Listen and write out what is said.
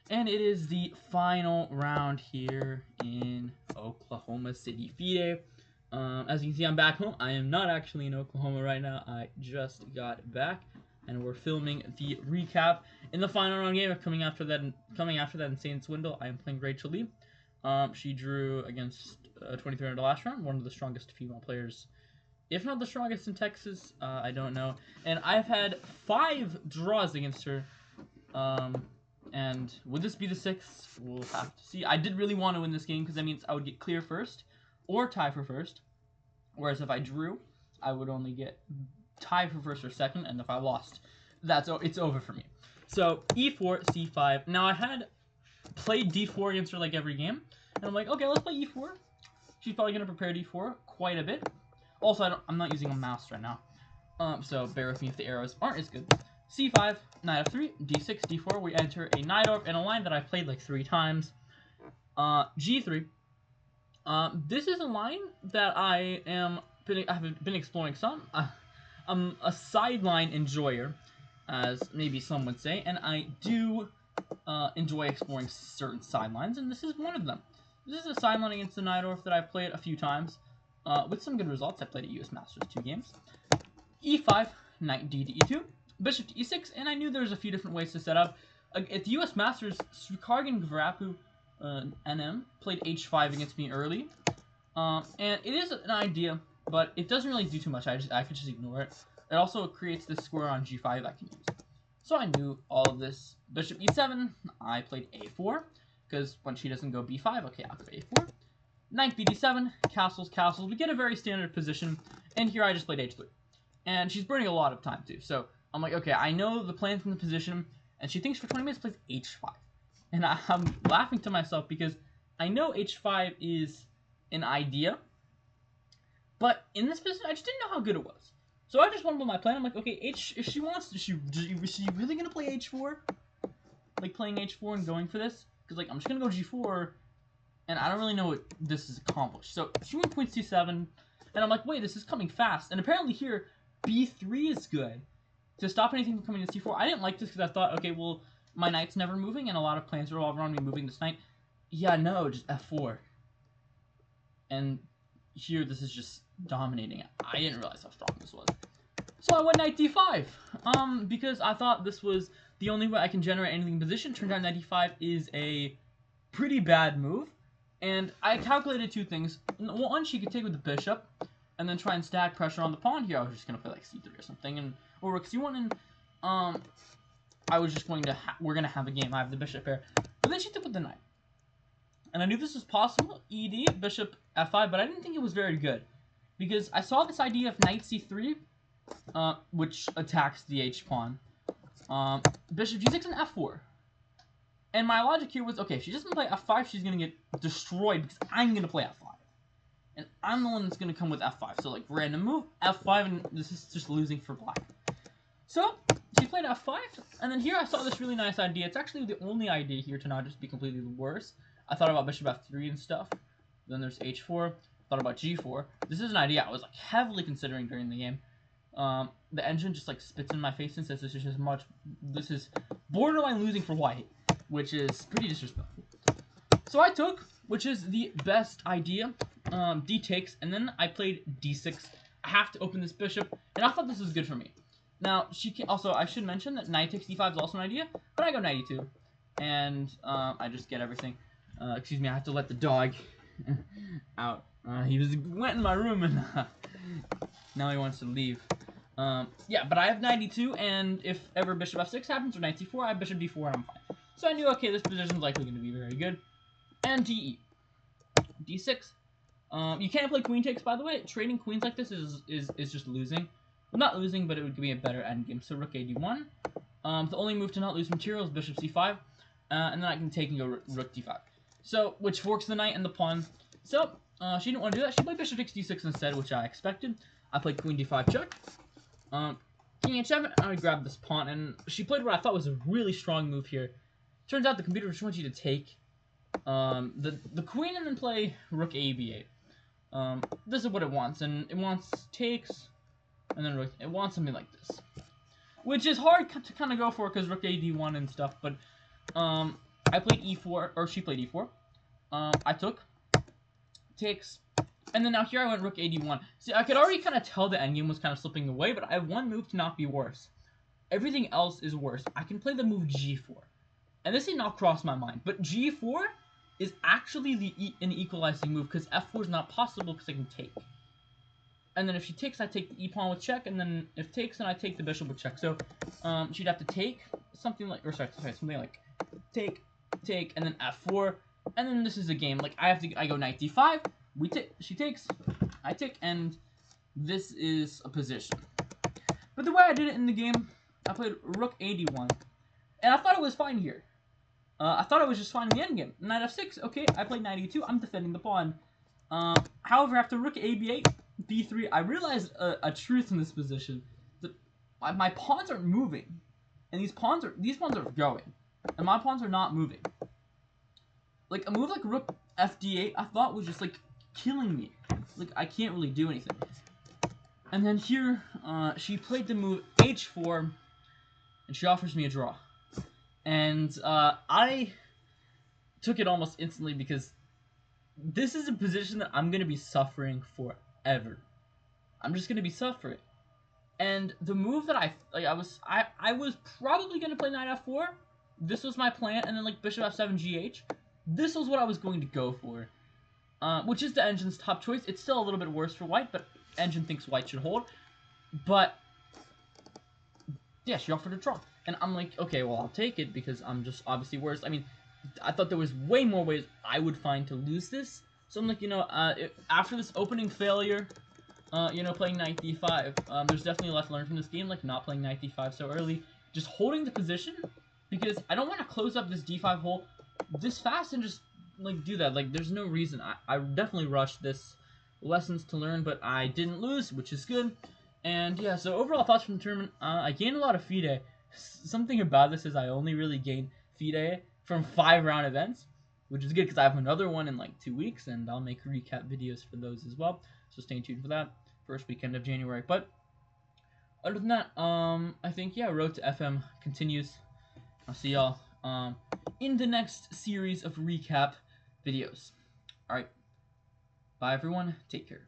And it is the final round here in Oklahoma City FIDE. As you can see, I'm back home. I am not actually in Oklahoma right now. I just got back, and we're filming the recap in the final round game of coming after that insane swindle. I am playing Rachel Lee. She drew against 2300 last round, one of the strongest female players, if not the strongest in Texas. I don't know. And I've had 5 draws against her. And would this be the 6th? We'll have to see. I did really want to win this game because that means I would get clear first or tie for first. Whereas if I drew, I would only get tie for first or second, and if I lost, it's over for me. So e4, c5. Now I had played d4 against her like every game, and I'm like, okay, let's play e4. She's probably gonna prepare d4 quite a bit. Also, I'm not using a mouse right now, so bear with me if the arrows aren't as good. c5, knight f3, d6, d4. We enter a knight orb in a line that I've played like 3 times. g3. This is a line that I've been exploring some. I'm a sideline enjoyer, as maybe some would say, and I do enjoy exploring certain sidelines, and this is one of them. This is a sideline against the knight orb that I've played a few times, with some good results. I played at US Masters 2 games. e5, knight d to e2, bishop to e6, and I knew there was a few different ways to set up. At the US Masters, Sukargan Gvarapu NM played h5 against me early, and it is an idea, but it doesn't really do too much. I could just ignore it. It also creates this square on g5 I can use. So I knew all of this. Bishop e7, I played a4, because when she doesn't go b5, okay, I'll go a4. Knight bd7, castles, castles. We get a very standard position, and here I just played h3. And she's burning a lot of time too, so I'm like, okay, I know the plan from the position, and she thinks for 20 minutes plays h5. And I'm laughing to myself because I know h5 is an idea, but in this position, I just didn't know how good it was. So I just went with my plan. I'm like, okay, if she wants to, is she really gonna play h4? Like playing h4 and going for this? Because like I'm just gonna go g4, and I don't really know what this is accomplished. So she went queen c7, and I'm like, wait, this is coming fast. And apparently here, b3 is good to stop anything from coming to c4. I didn't like this because I thought, okay, well, my knight's never moving, and a lot of plans revolve around me moving this knight. Yeah, no, just f4. And here, this is just dominating. I didn't realize how strong this was. So I went knight d5, because I thought this was the only way I can generate anything in position. Turned out knight d5 is a pretty bad move, and I calculated 2 things. One, she could take with the bishop, and then try and stack pressure on the pawn. Here, I was just gonna play like c3 or something, or rook c1, and I was just going to we're gonna have a game. I have the bishop here, but then she took with the knight, and I knew this was possible. Ed, bishop f5, but I didn't think it was very good because I saw this idea of knight c3, which attacks the h pawn. Bishop g6 and f4, and my logic here was, okay, if she doesn't play f5, she's gonna get destroyed because I'm gonna play f5. And I'm the one that's going to come with f5. So, like, random move, f5, and this is just losing for black. So, she played f5, and then here I saw this really nice idea. It's actually the only idea here to not just be completely worse. I thought about bishop f3 and stuff. Then there's h4. Thought about g4. This is an idea I was, like, heavily considering during the game. The engine just, like, spits in my face and says this is borderline losing for white, which is pretty disrespectful. So I took, which is the best idea. D takes, and then I played d6. I have to open this bishop, and I thought this was good for me. Now, she can also, I should mention that knight takes d5 is also an idea, but I go knight e2, and I just get everything. Excuse me, I have to let the dog out. He went in my room, and now he wants to leave. Yeah, but I have knight e2, and if ever bishop f6 happens, or knight c4, I have bishop d4, and I'm fine. So I knew, okay, this position is likely going to be very good. And de. d6. You can't play queen takes, by the way. Trading queens like this is just losing. Well, not losing, but it would give me a better endgame. So rook ad1. The only move to not lose material is bishop c5. And then I can take and go rook d5. So, which forks the knight and the pawn. So, she didn't want to do that. She played bishop takes d6 instead, which I expected. I played queen d5 check. King h7, I grabbed this pawn, and she played what I thought was a really strong move here. Turns out the computer just wants you to take the queen and then play rook ab8. This is what it wants, and it wants takes, and then rook. It wants something like this, which is hard to kind of go for because rook ad1 and stuff. But I played e4, or she played e4. I took, takes, and then now here I went rook a1. See, I could already kind of tell the endgame was kind of slipping away, but I have one move to not be worse. Everything else is worse. I can play the move g4. And this did not cross my mind, but g4 is actually an equalizing move, because f4 is not possible because I can take. And then if she takes, I take the e-pawn with check, and then if takes, then I take the bishop with check. So she'd have to take something like, or sorry, something like take, and then f4, and then this is a game. Like I go knight d5, she takes, I take, and this is a position. But the way I did it in the game, I played rook a1, and I thought it was fine here. I thought it was just fine in the endgame. Knight f6, okay, I played knight e2, I'm defending the pawn. However, after rook ab8, b3, I realized a truth in this position. That my pawns aren't moving, and these pawns are going, and my pawns are not moving. Like, a move like rook fd8, I thought was just, like, killing me. Like, I can't really do anything. And then here, she played the move h4, and she offers me a draw. And I took it almost instantly because this is a position that I'm going to be suffering forever. I'm just going to be suffering. And the move that I was probably going to play knight f4. This was my plan, and then like bishop f7 gh. This was what I was going to go for, which is the engine's top choice. It's still a little bit worse for white, but engine thinks white should hold. But yeah, she offered a draw. And I'm like, okay, well, I'll take it because I'm just obviously worse. I mean, I thought there was way more ways I would find to lose this. So I'm like, you know, after this opening failure, you know, playing knight d5, there's definitely a lot to learn from this game, like not playing knight d5 so early. Just holding the position, because I don't want to close up this d5 hole this fast and just, like, do that. Like, there's no reason. I definitely rushed this. Lessons to learn, but I didn't lose, which is good. And yeah, so overall thoughts from the tournament, I gained a lot of FIDE. Something about this is I only really gain FIDE from 5-round events, which is good because I have another one in like 2 weeks, and I'll make recap videos for those as well. So stay tuned for that, first weekend of January. But other than that, I think, yeah, Road to FM continues. I'll see y'all in the next series of recap videos. Alright, bye everyone, take care.